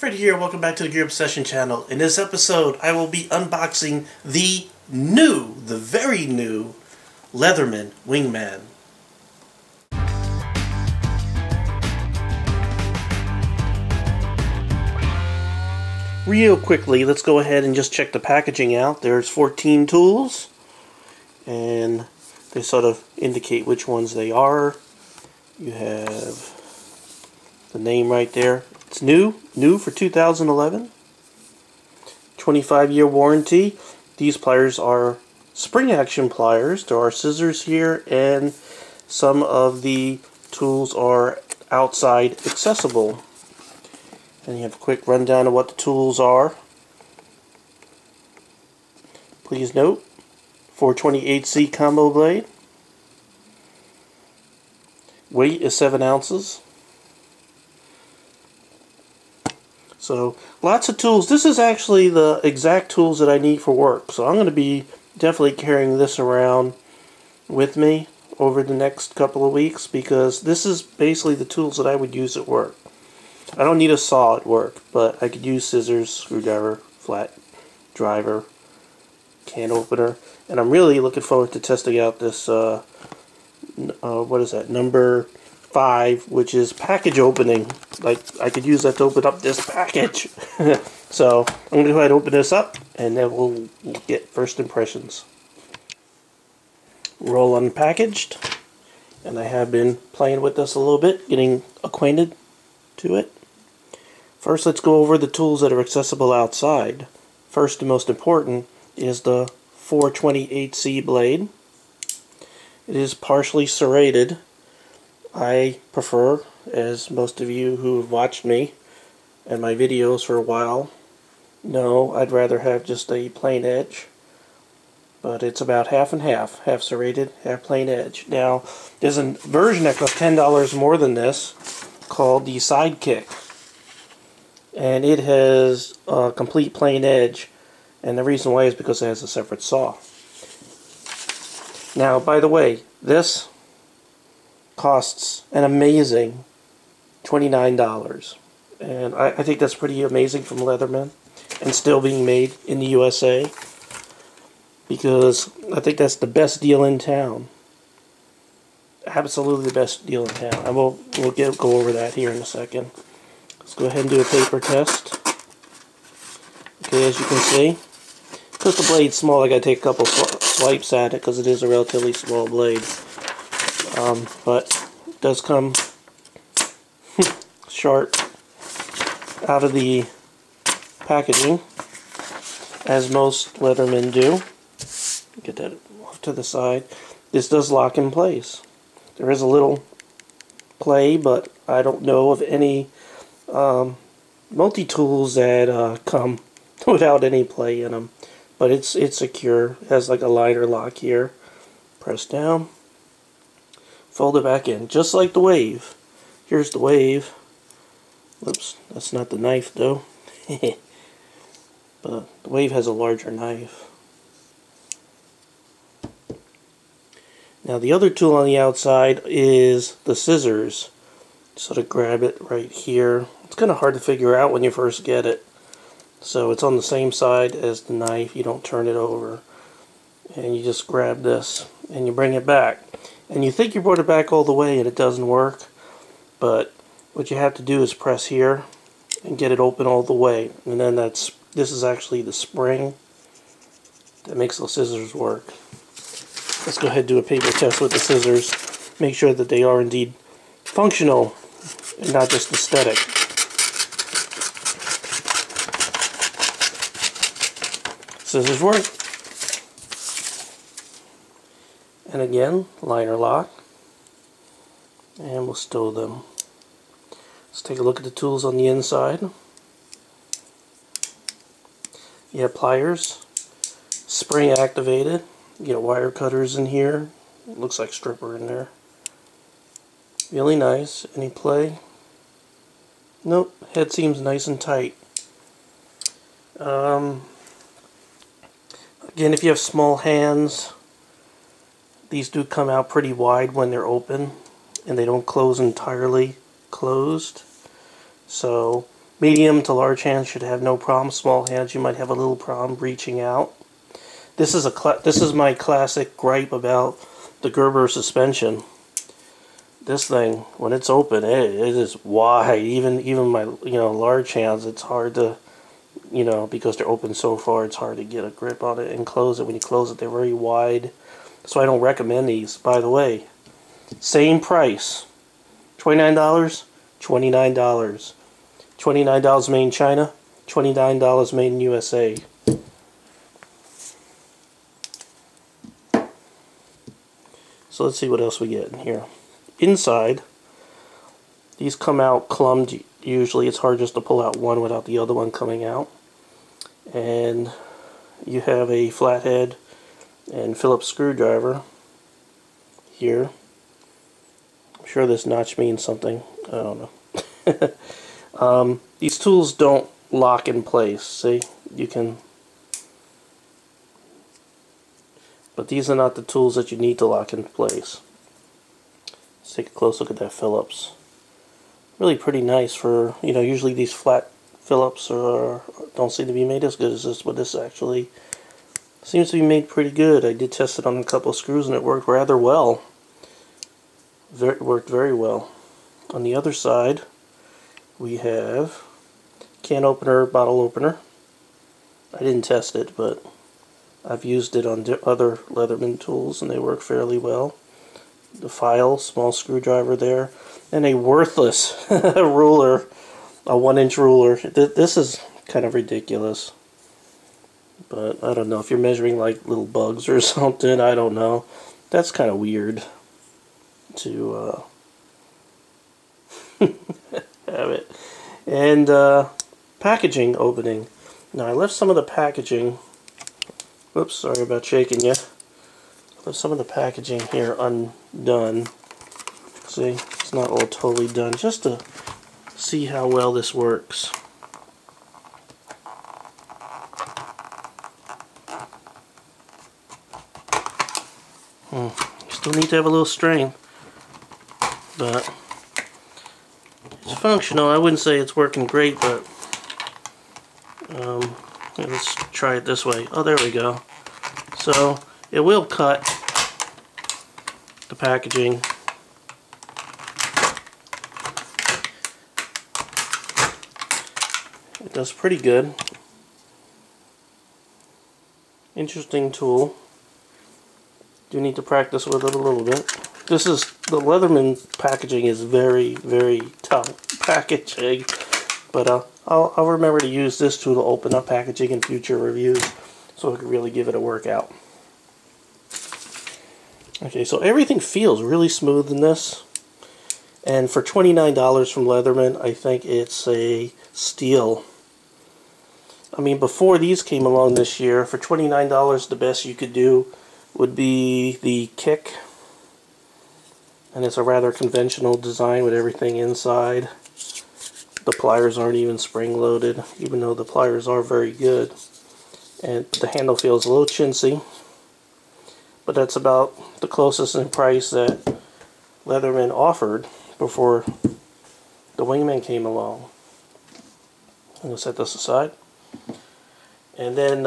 Fred here, welcome back to the Gear Obsession channel. In this episode, I will be unboxing the very new Leatherman Wingman. Real quickly, let's go ahead and just check the packaging out. There's 14 tools, and they sort of indicate which ones they are. You have the name right there. It's new for 2011. 25-year warranty. These pliers are spring action pliers. There are scissors here, and some of the tools are outside accessible. And you have a quick rundown of what the tools are. Please note, 428C combo blade. Weight is 7 ounces. So, lots of tools. This is actually the exact tools that I need for work. So I'm going to be definitely carrying this around with me over the next couple of weeks, because this is basically the tools that I would use at work. I don't need a saw at work, but I could use scissors, screwdriver, flat driver, can opener, and I'm really looking forward to testing out this, what is that, number 5, which is package opening. Like, I could use that to open up this package. So, I'm going to go ahead and open this up, and then we'll get first impressions. We're all unpackaged, and I have been playing with this a little bit, getting acquainted to it. First, let's go over the tools that are accessible outside. First and most important is the 428C blade. It is partially serrated. I prefer, as most of you who have watched me and my videos for a while know, I'd rather have just a plain edge. But it's about half and half. Half serrated, half plain edge. Now, there's a version that costs $10 more than this called the Sidekick. And it has a complete plain edge. And the reason why is because it has a separate saw. Now, by the way, this costs an amazing $29. And I think that's pretty amazing from Leatherman, and still being made in the USA, because I think that's the best deal in town. Absolutely the best deal in town. And we'll go over that here in a second. Let's go ahead and do a paper test. Okay, as you can see, because the blade's small, I gotta take a couple swipes at it because it is a relatively small blade. But it does come sharp out of the packaging, as most Leathermen do. Get that off to the side. This does lock in place. There is a little play, but I don't know of any multi-tools that come without any play in them. But it's secure. It has like a liner lock here. Press down. Fold it back in, just like the Wave. Here's the Wave. Oops, that's not the knife though. But the Wave has a larger knife. Now the other tool on the outside is the scissors. Sort of grab it right here. It's kind of hard to figure out when you first get it. So it's on the same side as the knife. You don't turn it over. And you just grab this and you bring it back. And you think you brought it back all the way and it doesn't work. But what you have to do is press here and get it open all the way. And then this is actually the spring that makes the scissors work. Let's go ahead and do a paper test with the scissors. Make sure that they are indeed functional and not just aesthetic. Scissors work. And again, liner lock. And we'll stow them. Let's take a look at the tools on the inside. You have pliers, spring activated. You get wire cutters in here. It looks like stripper in there. Really nice. Any play? Nope. Head seems nice and tight. Again, if you have small hands, these do come out pretty wide when they're open, and they don't close entirely closed. So Medium to large hands should have no problem. Small hands, you might have a little problem reaching out. This is my classic gripe about the Gerber suspension. This thing, when it's open, it is wide. Even my large hands, it's hard to because they're open so far, it's hard to get a grip on it and close it. When you close it, they're very wide. So I don't recommend these. By the way, same price, $29, $29. $29 made in China, $29 made in USA. So let's see what else we get in here. Inside, these come out clumped. Usually it's hard just to pull out one without the other one coming out. And you have a flathead and Phillips screwdriver here. I'm sure this notch means something. I don't know. These tools don't lock in place. See, you can, but these are not the tools that you need to lock in place. Let's take a close look at that Phillips. Really pretty nice for, usually these flat Phillips don't seem to be made as good as this, but this actually seems to be made pretty good. I did test it on a couple of screws and it worked rather well. It worked very well. On the other side, we have can opener, bottle opener. I didn't test it, but I've used it on other Leatherman tools and they work fairly well. The file, small screwdriver there, and a worthless ruler, a 1-inch ruler. This is kind of ridiculous, but I don't know if you're measuring like little bugs or something. I don't know. That's kind of weird to have it. And packaging opening. Now I left some of the packaging. Oops, sorry about shaking you. Left some of the packaging here undone. See, it's not all totally done. Just to see how well this works. Still need to have a little strength, but it's functional. I wouldn't say it's working great, but let's try it this way. Oh, there we go. So it will cut the packaging. It does pretty good. Interesting tool. Do need to practice with it a little bit. The Leatherman packaging is very, very tough packaging, but I'll remember to use this tool to open up packaging in future reviews, so I can really give it a workout. Okay, so everything feels really smooth in this, and for $29 from Leatherman, I think it's a steal. I mean, before these came along this year, for $29, the best you could do would be the Kick, and it's a rather conventional design with everything inside. The pliers aren't even spring-loaded, even though the pliers are very good, and the handle feels a little chintzy, but that's about the closest in price that Leatherman offered before the Wingman came along. I'm going to set this aside, and then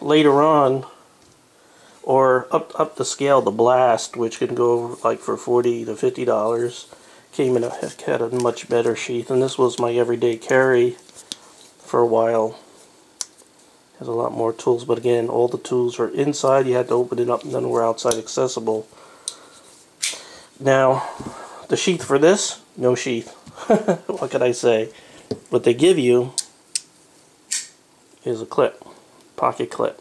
later on, or up the scale, the Blast, which can go like for $40 to $50, came in had a much better sheath, and this was my everyday carry for a while. Has a lot more tools, but again, all the tools are inside. You had to open it up, and none were outside accessible. Now, the sheath for this, no sheath. What can I say? What they give you is a clip, pocket clip.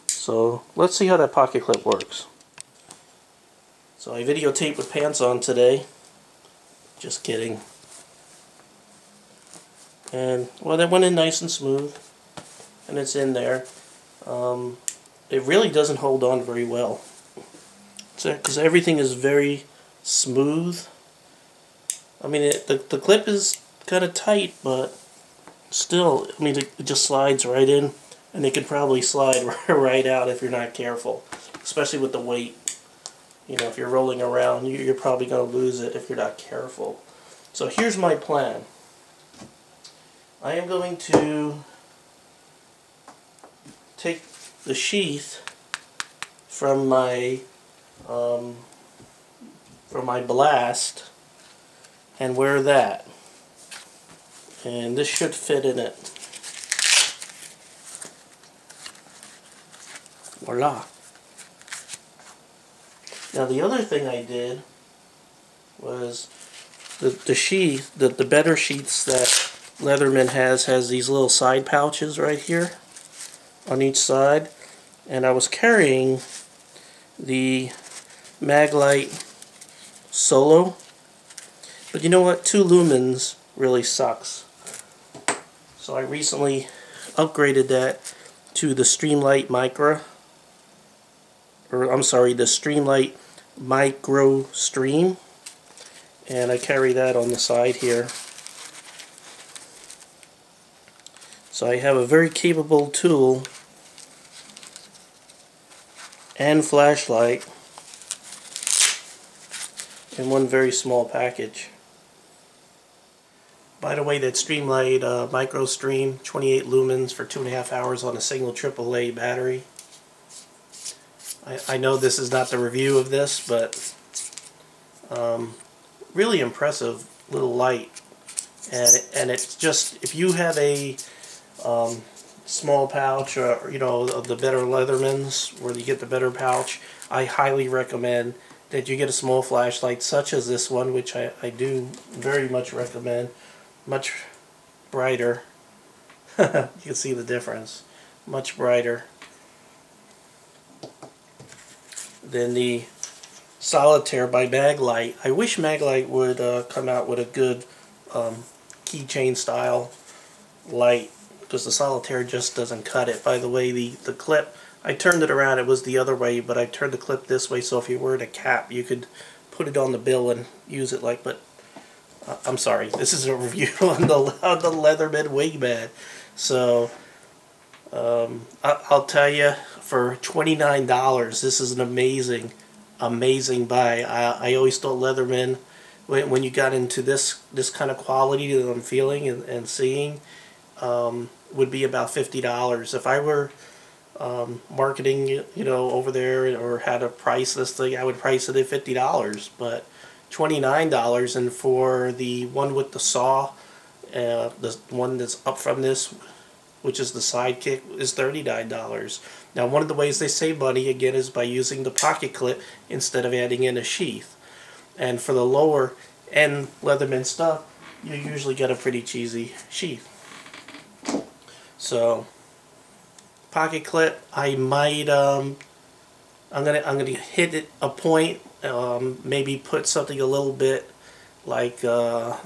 So let's see how that pocket clip works. So I videotaped with pants on today. Just kidding. And well, that went in nice and smooth, and it's in there. It really doesn't hold on very well, because everything is very smooth. I mean, the clip is kind of tight, but still, I mean, it just slides right in. And it could probably slide right out if you're not careful, especially with the weight. If you're rolling around, you're probably going to lose it if you're not careful. So here's my plan. I am going to take the sheath from my blast and wear that, and this should fit in it. Voila. Now the other thing I did was the sheath, the better sheaths that Leatherman has these little side pouches right here on each side, and I was carrying the Maglite Solo, but you know what, 2 lumens really sucks, so I recently upgraded that to the Streamlight Micro, or I'm sorry, the Streamlight Micro Stream, and I carry that on the side here. So I have a very capable tool and flashlight in one very small package. By the way, that Streamlight Micro Stream, 28 lumens for 2.5 hours on a single AAA battery. I know this is not the review of this, but really impressive little light. And it's just, if you have a small pouch, or you know, of the better Leathermans where you get the better pouch, I highly recommend that you get a small flashlight such as this one, which I do very much recommend. Much brighter. You can see the difference. Much brighter than the Solitaire by Maglite. I wish Maglite would come out with a good keychain style light, because the Solitaire just doesn't cut it. By the way, the clip, I turned it around, it was the other way, but I turned the clip this way, so if you were in a cap, you could put it on the bill and use it like, but I'm sorry, this is a review on the Leatherman Wingman. So, I'll tell you, for $29, this is an amazing buy. I always thought Leatherman, when you got into this kind of quality that I'm feeling and seeing, would be about $50. If I were marketing, you know, over there, or had to price this thing, I would price it at $50. But $29, and for the one with the saw, the one that's up from this, which is the Sidekick, is $39. Now, one of the ways they save money, again, is by using the pocket clip instead of adding in a sheath. And for the lower end Leatherman stuff, you usually get a pretty cheesy sheath. So, pocket clip, I might I'm gonna hit it a point, maybe put something a little bit like I'm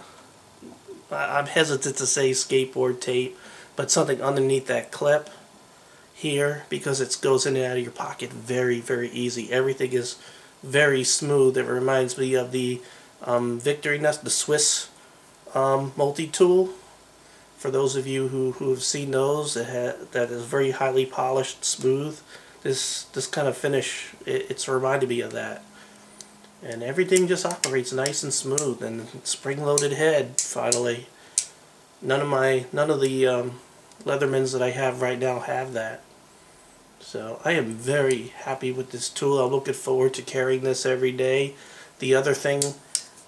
hesitant to say skateboard tape, but something underneath that clip here, because it goes in and out of your pocket very easy. Everything is very smooth. It reminds me of the Victorinox, the Swiss multi-tool. For those of you who have seen those, that is very highly polished, smooth. This kind of finish, it's reminded me of that. And everything just operates nice and smooth, and spring-loaded head. Finally, none of the Leathermans that I have right now have that. So I am very happy with this tool. I'm looking forward to carrying this every day. The other thing,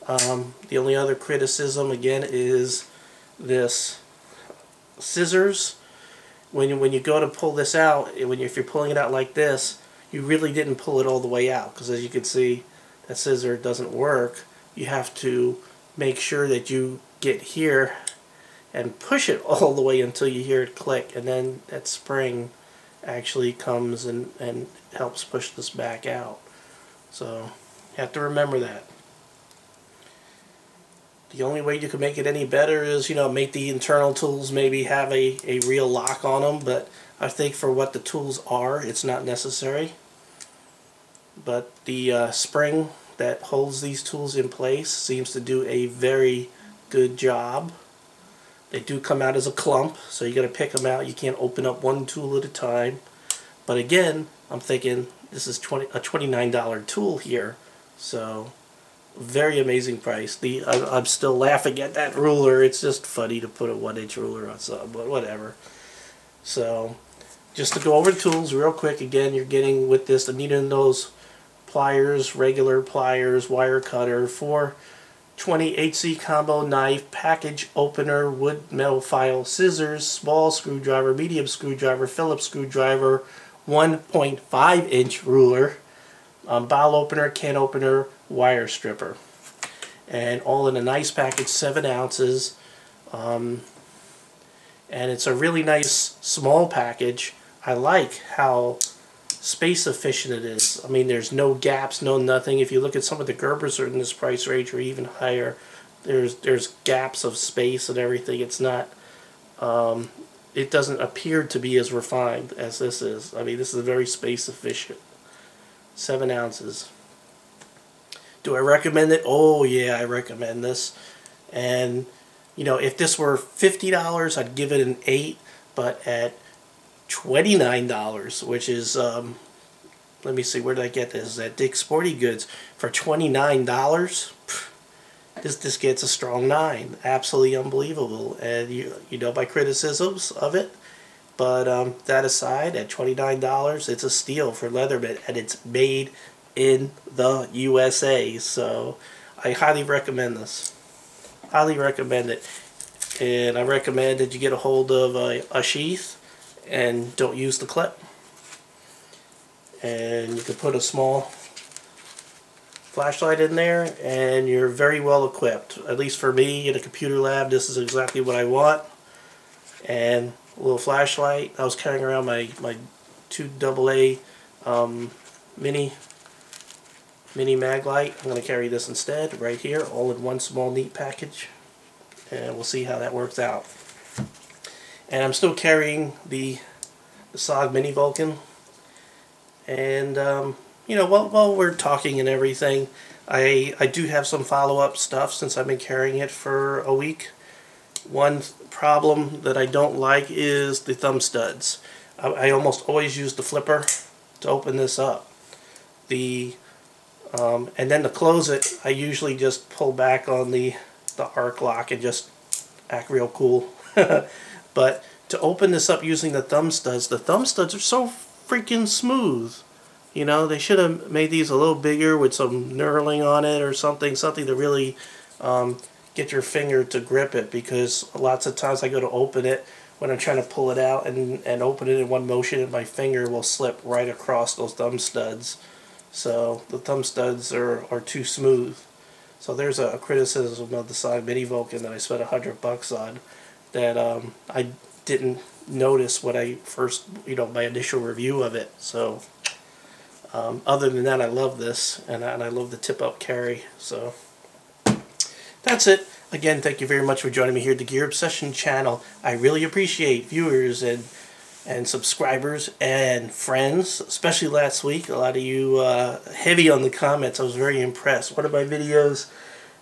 the only other criticism again is this scissors. When you go to pull this out, if you're pulling it out like this, you really didn't pull it all the way out, because as you can see, that scissor doesn't work. You have to make sure that you get here and push it all the way until you hear it click, and then that spring actually comes and helps push this back out. So you have to remember that. The only way you can make it any better is, you know, make the internal tools maybe have a real lock on them, but I think for what the tools are, it's not necessary. But the spring that holds these tools in place seems to do a very good job. They do come out as a clump, so you got to pick them out. You can't open up one tool at a time. But again, I'm thinking this is a $29 tool here, so Very amazing price. I'm still laughing at that ruler. It's just funny to put a 1-inch ruler on something, but whatever. So, just to go over the tools real quick, again, you're getting with this the needle nose pliers, regular pliers, wire cutter, 420 HC combo knife, package opener, wood metal file, scissors, small screwdriver, medium screwdriver, Phillips screwdriver, 1.5-inch ruler, bottle opener, can opener, wire stripper. And all in a nice package, 7 ounces. And it's a really nice small package. I like how space efficient it is. I mean, there's no gaps, no nothing. If you look at some of the Gerbers are in this price range or even higher, there's gaps of space and everything. It's not, it doesn't appear to be as refined as this is. I mean, this is very space efficient. 7 ounces. Do I recommend it? Oh yeah, I recommend this. And you know, if this were $50, I'd give it an 8, but at $29, which is, let me see, where did I get this? At Dick's Sporting Goods. For $29, this gets a strong 9. Absolutely unbelievable. And you know my criticisms of it, but that aside, at $29, it's a steal for Leatherman, and it's made in the USA. So I highly recommend this. Highly recommend it. And I recommend that you get a hold of a sheath and don't use the clip. And you can put a small flashlight in there and you're very well equipped. At least for me in a computer lab, this is exactly what I want. And a little flashlight. I was carrying around my 2 AA mini mag light. I'm going to carry this instead right here, all in one small neat package. And we'll see how that works out. And I'm still carrying the SOG Mini Vulcan. And you know, while we're talking and everything, I do have some follow-up stuff since I've been carrying it for a week. One problem that I don't like is the thumb studs. I almost always use the flipper to open this up. And then to close it, I usually just pull back on the arc lock and just act real cool. But to open this up using the thumb studs are so freaking smooth. You know, they should have made these a little bigger with some knurling on it or something to really get your finger to grip it, because lots of times I go to open it when I'm trying to pull it out and open it in one motion and my finger will slip right across those thumb studs. So the thumb studs are too smooth. So there's a criticism of the SOG Mini Vulcan that I spent $100 on that I didn't notice when I first, you know, my initial review of it. So other than that, I love this, and I love the tip-up carry. So that's it. Again, thank you very much for joining me here at the Gear Obsession channel. I really appreciate viewers and subscribers and friends, especially last week. A lot of you heavy on the comments. I was very impressed. One of my videos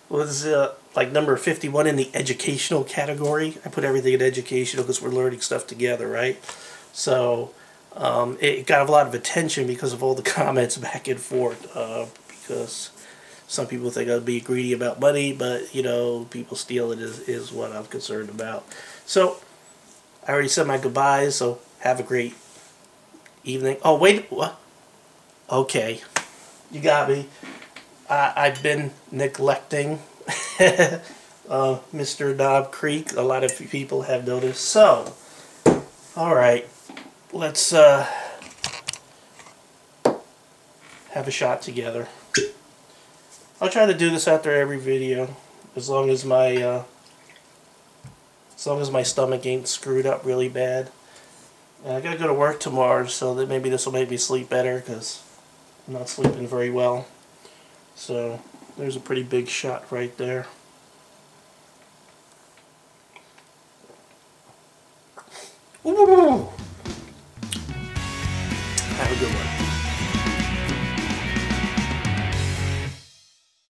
was like number 51 in the educational category. I put everything in educational because we're learning stuff together, right? So it got a lot of attention because of all the comments back and forth, because some people think I'd be greedy about money, but you know, people steal it is what I'm concerned about. So I already said my goodbyes, so have a great evening. Oh, wait. What? Okay. You got me. I've been neglecting Mr. Knob Creek. A lot of people have noticed. So, alright. Let's have a shot together. I'll try to do this after every video, as long as my stomach ain't screwed up really bad. And I gotta go to work tomorrow, so that maybe this will make me sleep better, because I'm not sleeping very well. So there's a pretty big shot right there. Ooh.